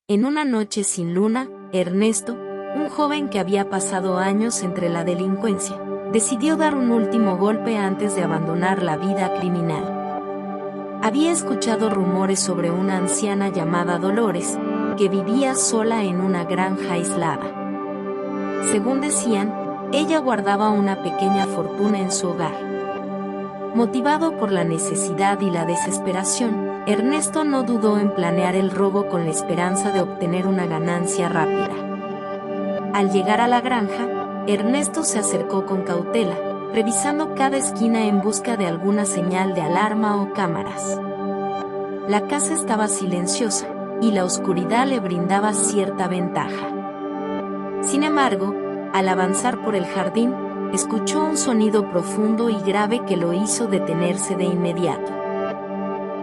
En una noche sin luna, Ernesto, un joven que había pasado años entre la delincuencia, decidió dar un último golpe antes de abandonar la vida criminal. Había escuchado rumores sobre una anciana llamada Dolores, que vivía sola en una granja aislada. Según decían, ella guardaba una pequeña fortuna en su hogar. Motivado por la necesidad y la desesperación, Ernesto no dudó en planear el robo con la esperanza de obtener una ganancia rápida. Al llegar a la granja, Ernesto se acercó con cautela, revisando cada esquina en busca de alguna señal de alarma o cámaras. La casa estaba silenciosa, y la oscuridad le brindaba cierta ventaja. Sin embargo, al avanzar por el jardín, escuchó un sonido profundo y grave que lo hizo detenerse de inmediato.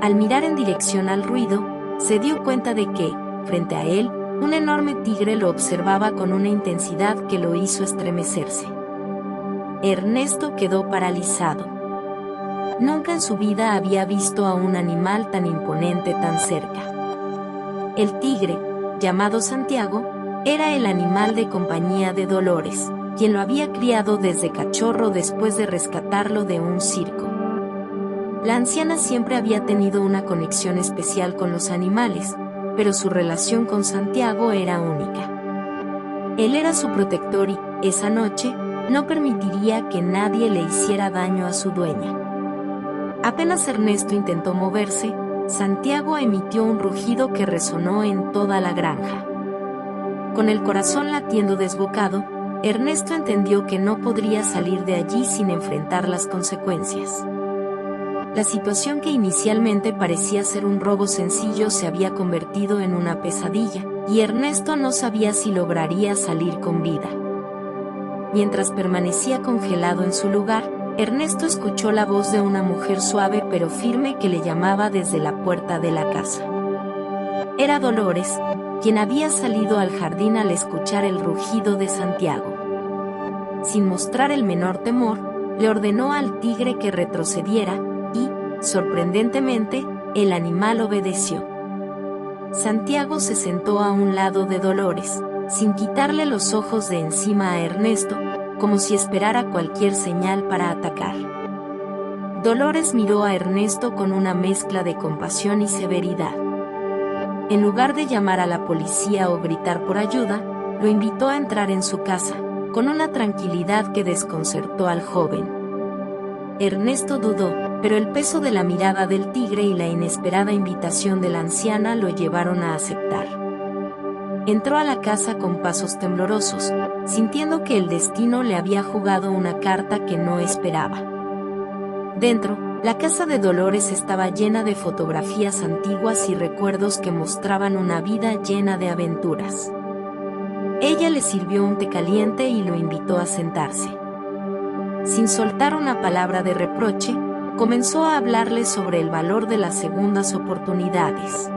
Al mirar en dirección al ruido, se dio cuenta de que, frente a él, un enorme tigre lo observaba con una intensidad que lo hizo estremecerse. Ernesto quedó paralizado. Nunca en su vida había visto a un animal tan imponente tan cerca. El tigre, llamado Santiago, era el animal de compañía de Dolores, quien lo había criado desde cachorro después de rescatarlo de un circo. La anciana siempre había tenido una conexión especial con los animales, pero su relación con Santiago era única. Él era su protector y, esa noche, no permitiría que nadie le hiciera daño a su dueña. Apenas Ernesto intentó moverse, Santiago emitió un rugido que resonó en toda la granja. Con el corazón latiendo desbocado, Ernesto entendió que no podría salir de allí sin enfrentar las consecuencias. La situación que inicialmente parecía ser un robo sencillo se había convertido en una pesadilla, y Ernesto no sabía si lograría salir con vida. Mientras permanecía congelado en su lugar, Ernesto escuchó la voz de una mujer suave pero firme que le llamaba desde la puerta de la casa. Era Dolores, quien había salido al jardín al escuchar el rugido de Santiago. Sin mostrar el menor temor, le ordenó al tigre que retrocediera, y, sorprendentemente, el animal obedeció. Santiago se sentó a un lado de Dolores, sin quitarle los ojos de encima a Ernesto, como si esperara cualquier señal para atacar. Dolores miró a Ernesto con una mezcla de compasión y severidad. En lugar de llamar a la policía o gritar por ayuda, lo invitó a entrar en su casa, con una tranquilidad que desconcertó al joven. Ernesto dudó, pero el peso de la mirada del tigre y la inesperada invitación de la anciana lo llevaron a aceptar. Entró a la casa con pasos temblorosos, sintiendo que el destino le había jugado una carta que no esperaba. Dentro, la casa de Dolores estaba llena de fotografías antiguas y recuerdos que mostraban una vida llena de aventuras. Ella le sirvió un té caliente y lo invitó a sentarse. Sin soltar una palabra de reproche, comenzó a hablarle sobre el valor de las segundas oportunidades.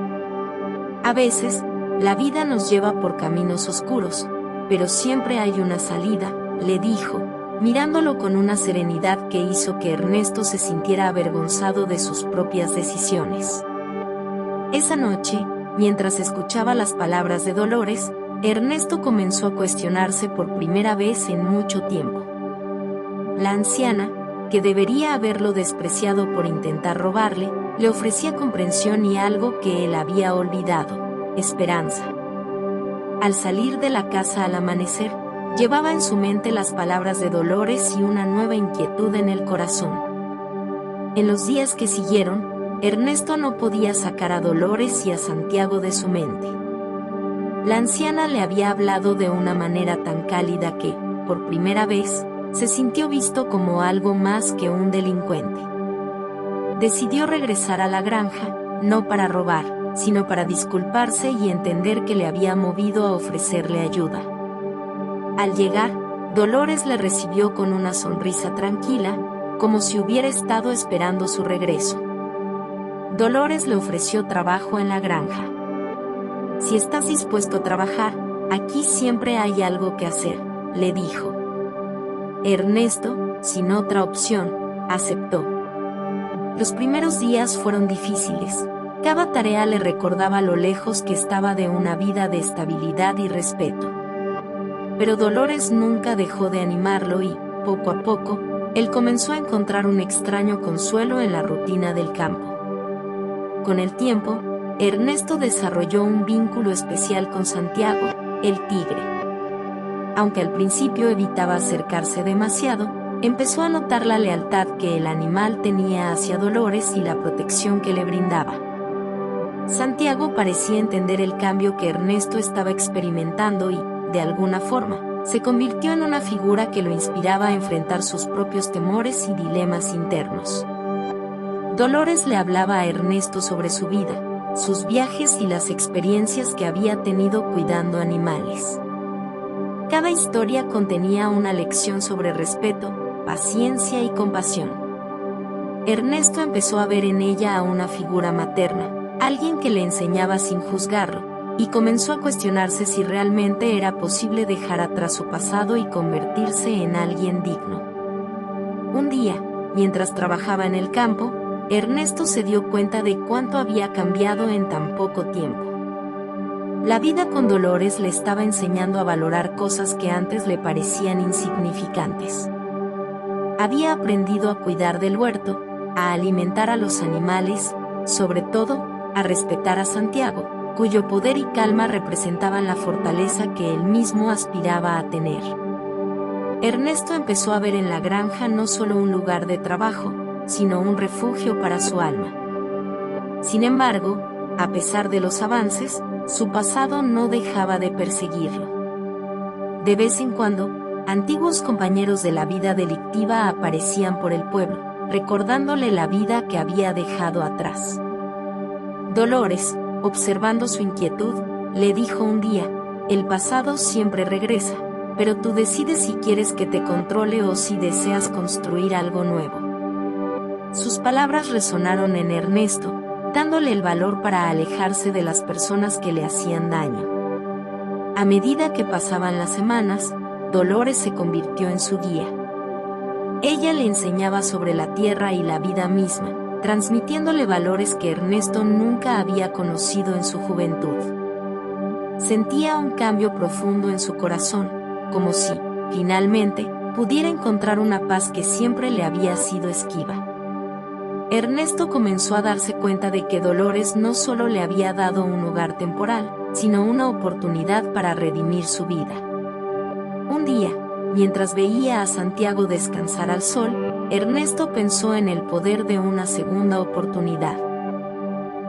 A veces, la vida nos lleva por caminos oscuros, pero siempre hay una salida, le dijo, mirándolo con una serenidad que hizo que Ernesto se sintiera avergonzado de sus propias decisiones. Esa noche, mientras escuchaba las palabras de Dolores, Ernesto comenzó a cuestionarse por primera vez en mucho tiempo. La anciana, que debería haberlo despreciado por intentar robarle, le ofrecía comprensión y algo que él había olvidado: esperanza. Al salir de la casa al amanecer, llevaba en su mente las palabras de Dolores y una nueva inquietud en el corazón. En los días que siguieron, Ernesto no podía sacar a Dolores y a Santiago de su mente. La anciana le había hablado de una manera tan cálida que, por primera vez, se sintió visto como algo más que un delincuente. Decidió regresar a la granja, no para robar, sino para disculparse y entender que le había movido a ofrecerle ayuda. Al llegar, Dolores le recibió con una sonrisa tranquila, como si hubiera estado esperando su regreso. Dolores le ofreció trabajo en la granja. «Si estás dispuesto a trabajar, aquí siempre hay algo que hacer», le dijo. Ernesto, sin otra opción, aceptó. Los primeros días fueron difíciles, Cada tarea le recordaba lo lejos que estaba de una vida de estabilidad y respeto. Pero Dolores nunca dejó de animarlo y, poco a poco, él comenzó a encontrar un extraño consuelo en la rutina del campo. Con el tiempo, Ernesto desarrolló un vínculo especial con Santiago, el tigre. Aunque al principio evitaba acercarse demasiado, empezó a notar la lealtad que el animal tenía hacia Dolores y la protección que le brindaba. Santiago parecía entender el cambio que Ernesto estaba experimentando y, de alguna forma, se convirtió en una figura que lo inspiraba a enfrentar sus propios temores y dilemas internos. Dolores le hablaba a Ernesto sobre su vida, sus viajes y las experiencias que había tenido cuidando animales. Cada historia contenía una lección sobre respeto, paciencia y compasión. Ernesto empezó a ver en ella a una figura materna, alguien que le enseñaba sin juzgarlo, y comenzó a cuestionarse si realmente era posible dejar atrás su pasado y convertirse en alguien digno. Un día, mientras trabajaba en el campo, Ernesto se dio cuenta de cuánto había cambiado en tan poco tiempo. La vida con Dolores le estaba enseñando a valorar cosas que antes le parecían insignificantes. Había aprendido a cuidar del huerto, a alimentar a los animales, sobre todo, a respetar a Santiago, cuyo poder y calma representaban la fortaleza que él mismo aspiraba a tener. Ernesto empezó a ver en la granja no solo un lugar de trabajo, sino un refugio para su alma. Sin embargo, a pesar de los avances, su pasado no dejaba de perseguirlo. De vez en cuando, antiguos compañeros de la vida delictiva aparecían por el pueblo, recordándole la vida que había dejado atrás. Dolores, observando su inquietud, le dijo un día: "El pasado siempre regresa, pero tú decides si quieres que te controle o si deseas construir algo nuevo". Sus palabras resonaron en Ernesto, dándole el valor para alejarse de las personas que le hacían daño. A medida que pasaban las semanas, Dolores se convirtió en su guía. Ella le enseñaba sobre la tierra y la vida misma, transmitiéndole valores que Ernesto nunca había conocido en su juventud. Sentía un cambio profundo en su corazón, como si, finalmente, pudiera encontrar una paz que siempre le había sido esquiva. Ernesto comenzó a darse cuenta de que Dolores no solo le había dado un hogar temporal, sino una oportunidad para redimir su vida. Un día, mientras veía a Santiago descansar al sol, Ernesto pensó en el poder de una segunda oportunidad.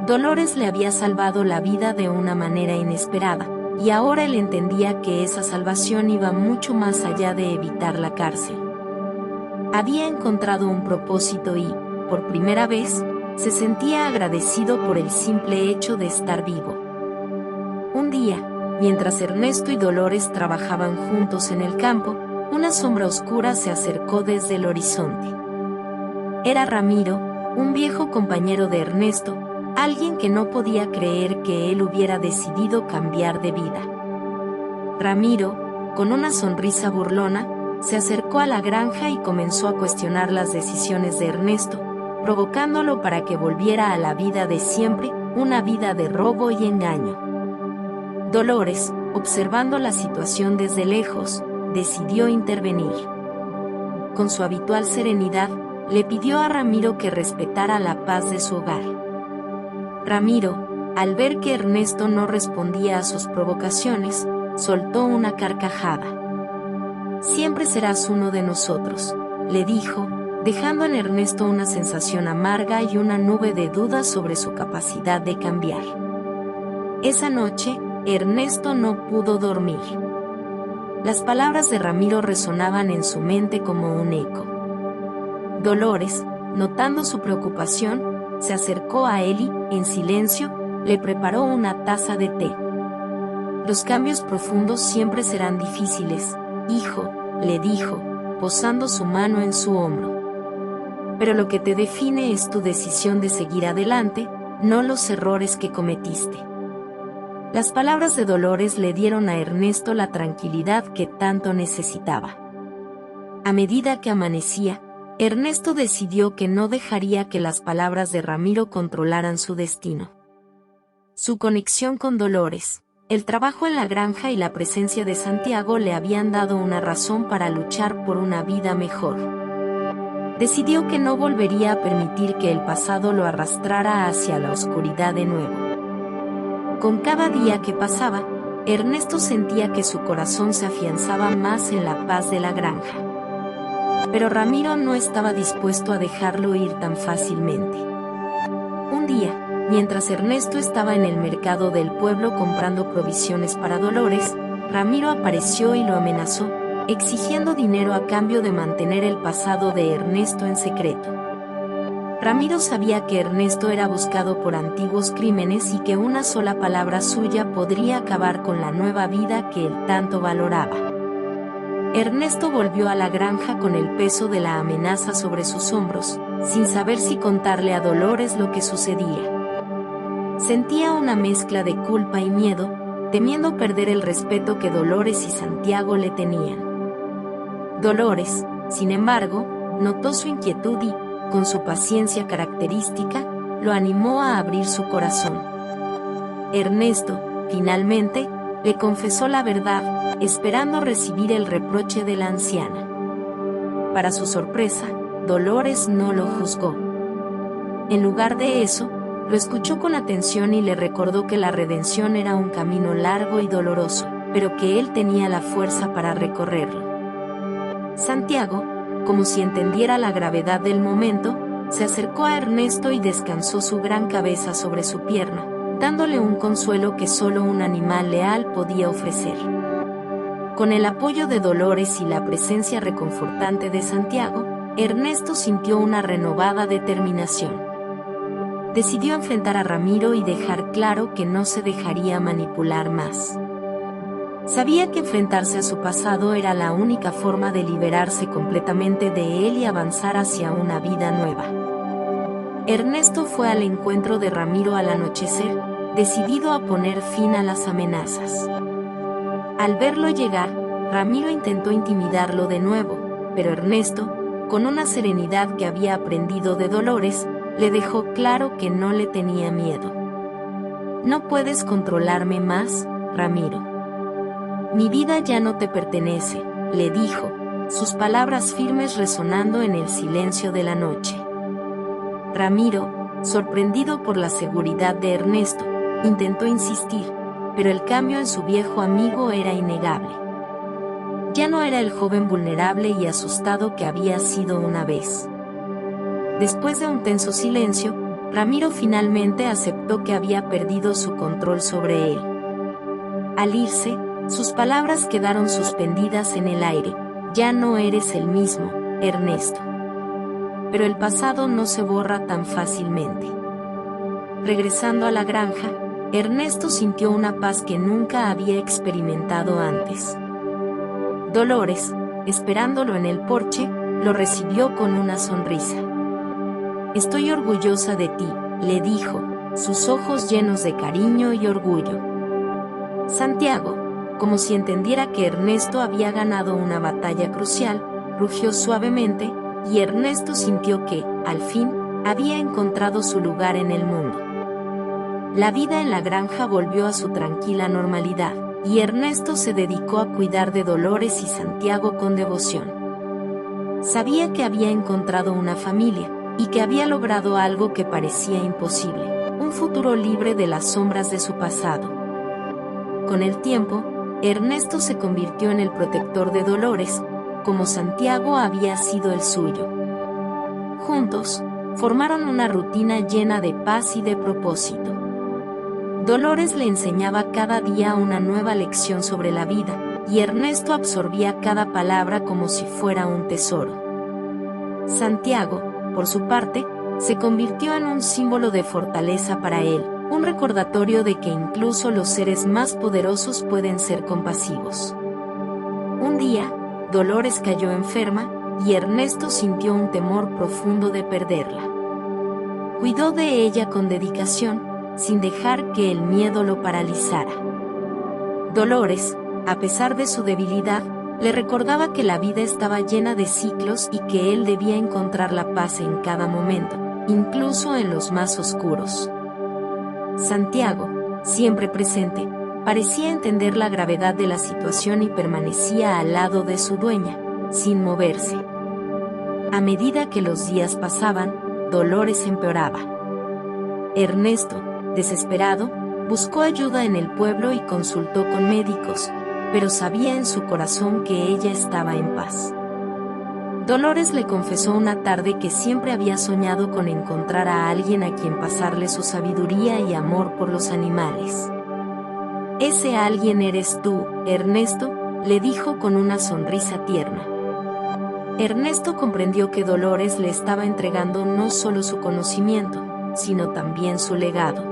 Dolores le había salvado la vida de una manera inesperada, y ahora él entendía que esa salvación iba mucho más allá de evitar la cárcel. Había encontrado un propósito y, por primera vez, se sentía agradecido por el simple hecho de estar vivo. Un día, mientras Ernesto y Dolores trabajaban juntos en el campo, una sombra oscura se acercó desde el horizonte. Era Ramiro, un viejo compañero de Ernesto, alguien que no podía creer que él hubiera decidido cambiar de vida. Ramiro, con una sonrisa burlona, se acercó a la granja y comenzó a cuestionar las decisiones de Ernesto, provocándolo para que volviera a la vida de siempre, una vida de robo y engaño. Dolores, observando la situación desde lejos, decidió intervenir. Con su habitual serenidad, le pidió a Ramiro que respetara la paz de su hogar. Ramiro, al ver que Ernesto no respondía a sus provocaciones, soltó una carcajada. "Siempre serás uno de nosotros", le dijo, dejando en Ernesto una sensación amarga y una nube de dudas sobre su capacidad de cambiar. Esa noche, Ernesto no pudo dormir. Las palabras de Ramiro resonaban en su mente como un eco. Dolores, notando su preocupación, se acercó a él y, en silencio, le preparó una taza de té. "Los cambios profundos siempre serán difíciles, hijo", le dijo, posando su mano en su hombro. "Pero lo que te define es tu decisión de seguir adelante, no los errores que cometiste". Las palabras de Dolores le dieron a Ernesto la tranquilidad que tanto necesitaba. A medida que amanecía, Ernesto decidió que no dejaría que las palabras de Ramiro controlaran su destino. Su conexión con Dolores, el trabajo en la granja y la presencia de Santiago le habían dado una razón para luchar por una vida mejor. Decidió que no volvería a permitir que el pasado lo arrastrara hacia la oscuridad de nuevo. Con cada día que pasaba, Ernesto sentía que su corazón se afianzaba más en la paz de la granja. Pero Ramiro no estaba dispuesto a dejarlo ir tan fácilmente. Un día, mientras Ernesto estaba en el mercado del pueblo comprando provisiones para Dolores, Ramiro apareció y lo amenazó, exigiendo dinero a cambio de mantener el pasado de Ernesto en secreto. Ramiro sabía que Ernesto era buscado por antiguos crímenes y que una sola palabra suya podría acabar con la nueva vida que él tanto valoraba. Ernesto volvió a la granja con el peso de la amenaza sobre sus hombros, sin saber si contarle a Dolores lo que sucedía. Sentía una mezcla de culpa y miedo, temiendo perder el respeto que Dolores y Santiago le tenían. Dolores, sin embargo, notó su inquietud y, con su paciencia característica, lo animó a abrir su corazón. Ernesto, finalmente, le confesó la verdad, esperando recibir el reproche de la anciana. Para su sorpresa, Dolores no lo juzgó. En lugar de eso, lo escuchó con atención y le recordó que la redención era un camino largo y doloroso, pero que él tenía la fuerza para recorrerlo. Santiago, como si entendiera la gravedad del momento, se acercó a Ernesto y descansó su gran cabeza sobre su pierna, dándole un consuelo que solo un animal leal podía ofrecer. Con el apoyo de Dolores y la presencia reconfortante de Santiago, Ernesto sintió una renovada determinación. Decidió enfrentar a Ramiro y dejar claro que no se dejaría manipular más. Sabía que enfrentarse a su pasado era la única forma de liberarse completamente de él y avanzar hacia una vida nueva. Ernesto fue al encuentro de Ramiro al anochecer, decidido a poner fin a las amenazas. Al verlo llegar, Ramiro intentó intimidarlo de nuevo, pero Ernesto, con una serenidad que había aprendido de Dolores, le dejó claro que no le tenía miedo. «No puedes controlarme más, Ramiro. Mi vida ya no te pertenece», le dijo, sus palabras firmes resonando en el silencio de la noche. Ramiro, sorprendido por la seguridad de Ernesto, intentó insistir, pero el cambio en su viejo amigo era innegable. Ya no era el joven vulnerable y asustado que había sido una vez. Después de un tenso silencio, Ramiro finalmente aceptó que había perdido su control sobre él. Al irse, sus palabras quedaron suspendidas en el aire: «Ya no eres el mismo, Ernesto». Pero el pasado no se borra tan fácilmente. Regresando a la granja, Ernesto sintió una paz que nunca había experimentado antes. Dolores, esperándolo en el porche, lo recibió con una sonrisa. «Estoy orgullosa de ti», le dijo, sus ojos llenos de cariño y orgullo. Santiago, como si entendiera que Ernesto había ganado una batalla crucial, rugió suavemente, y Ernesto sintió que, al fin, había encontrado su lugar en el mundo. La vida en la granja volvió a su tranquila normalidad, y Ernesto se dedicó a cuidar de Dolores y Santiago con devoción. Sabía que había encontrado una familia, y que había logrado algo que parecía imposible: un futuro libre de las sombras de su pasado. Con el tiempo, Ernesto se convirtió en el protector de Dolores, como Santiago había sido el suyo. Juntos, formaron una rutina llena de paz y de propósito. Dolores le enseñaba cada día una nueva lección sobre la vida, y Ernesto absorbía cada palabra como si fuera un tesoro. Santiago, por su parte, se convirtió en un símbolo de fortaleza para él, un recordatorio de que incluso los seres más poderosos pueden ser compasivos. Un día, Dolores cayó enferma, y Ernesto sintió un temor profundo de perderla. Cuidó de ella con dedicación, sin dejar que el miedo lo paralizara. Dolores, a pesar de su debilidad, le recordaba que la vida estaba llena de ciclos y que él debía encontrar la paz en cada momento, incluso en los más oscuros. Santiago, siempre presente, parecía entender la gravedad de la situación y permanecía al lado de su dueña, sin moverse. A medida que los días pasaban, Dolores empeoraba. Ernesto, desesperado, buscó ayuda en el pueblo y consultó con médicos, pero sabía en su corazón que ella estaba en paz. Dolores le confesó una tarde que siempre había soñado con encontrar a alguien a quien pasarle su sabiduría y amor por los animales. «Ese alguien eres tú, Ernesto», le dijo con una sonrisa tierna. Ernesto comprendió que Dolores le estaba entregando no solo su conocimiento, sino también su legado.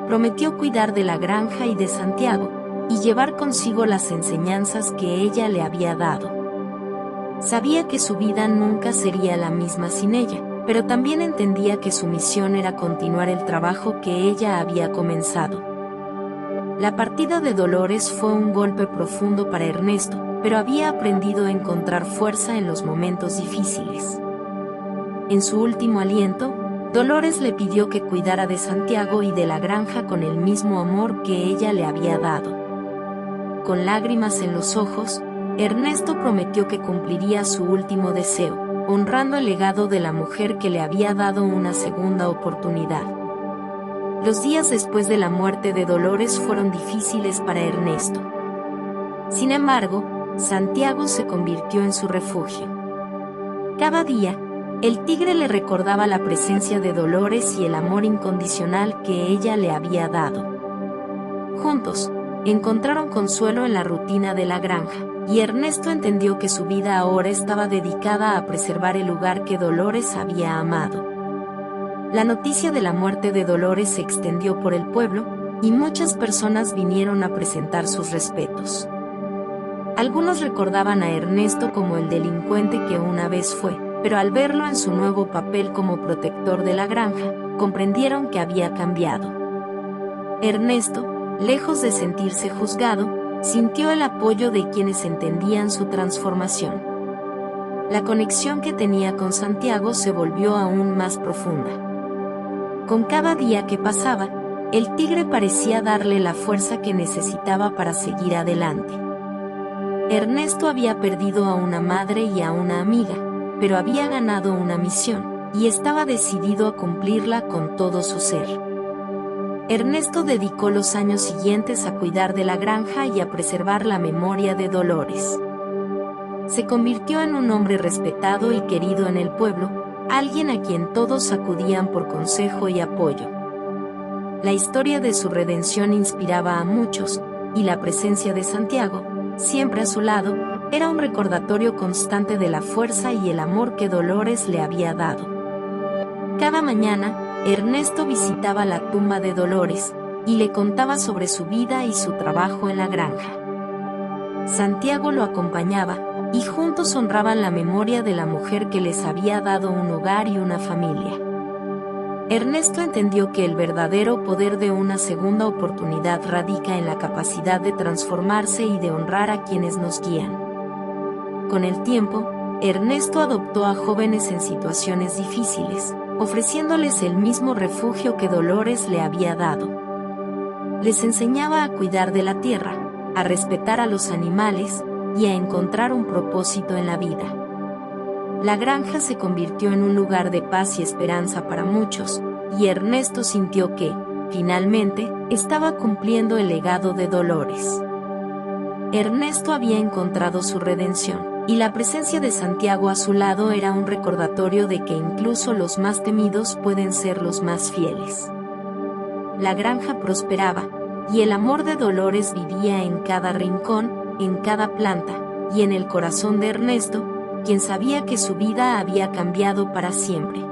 Prometió cuidar de la granja y de Santiago, y llevar consigo las enseñanzas que ella le había dado. Sabía que su vida nunca sería la misma sin ella, pero también entendía que su misión era continuar el trabajo que ella había comenzado. La partida de Dolores fue un golpe profundo para Ernesto, pero había aprendido a encontrar fuerza en los momentos difíciles. En su último aliento, Dolores le pidió que cuidara de Santiago y de la granja con el mismo amor que ella le había dado. Con lágrimas en los ojos, Ernesto prometió que cumpliría su último deseo, honrando el legado de la mujer que le había dado una segunda oportunidad. Los días después de la muerte de Dolores fueron difíciles para Ernesto. Sin embargo, Santiago se convirtió en su refugio. Cada día, el tigre le recordaba la presencia de Dolores y el amor incondicional que ella le había dado. Juntos, encontraron consuelo en la rutina de la granja, y Ernesto entendió que su vida ahora estaba dedicada a preservar el lugar que Dolores había amado. La noticia de la muerte de Dolores se extendió por el pueblo, y muchas personas vinieron a presentar sus respetos. Algunos recordaban a Ernesto como el delincuente que una vez fue, pero al verlo en su nuevo papel como protector de la granja, comprendieron que había cambiado. Ernesto, lejos de sentirse juzgado, sintió el apoyo de quienes entendían su transformación. La conexión que tenía con Santiago se volvió aún más profunda. Con cada día que pasaba, el tigre parecía darle la fuerza que necesitaba para seguir adelante. Ernesto había perdido a una madre y a una amiga, pero había ganado una misión, y estaba decidido a cumplirla con todo su ser. Ernesto dedicó los años siguientes a cuidar de la granja y a preservar la memoria de Dolores. Se convirtió en un hombre respetado y querido en el pueblo, alguien a quien todos acudían por consejo y apoyo. La historia de su redención inspiraba a muchos, y la presencia de Santiago, siempre a su lado, era un recordatorio constante de la fuerza y el amor que Dolores le había dado. Cada mañana, Ernesto visitaba la tumba de Dolores, y le contaba sobre su vida y su trabajo en la granja. Santiago lo acompañaba, y juntos honraban la memoria de la mujer que les había dado un hogar y una familia. Ernesto entendió que el verdadero poder de una segunda oportunidad radica en la capacidad de transformarse y de honrar a quienes nos guían. Con el tiempo, Ernesto adoptó a jóvenes en situaciones difíciles, ofreciéndoles el mismo refugio que Dolores le había dado. Les enseñaba a cuidar de la tierra, a respetar a los animales y a encontrar un propósito en la vida. La granja se convirtió en un lugar de paz y esperanza para muchos, y Ernesto sintió que, finalmente, estaba cumpliendo el legado de Dolores. Ernesto había encontrado su redención, y la presencia de Santiago a su lado era un recordatorio de que incluso los más temidos pueden ser los más fieles. La granja prosperaba, y el amor de Dolores vivía en cada rincón, en cada planta, y en el corazón de Ernesto, quien sabía que su vida había cambiado para siempre.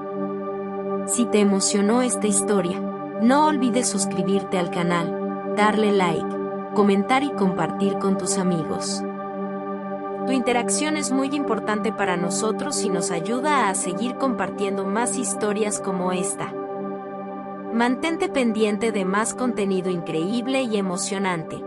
Si te emocionó esta historia, no olvides suscribirte al canal, darle like, comentar y compartir con tus amigos. Tu interacción es muy importante para nosotros y nos ayuda a seguir compartiendo más historias como esta. Mantente pendiente de más contenido increíble y emocionante.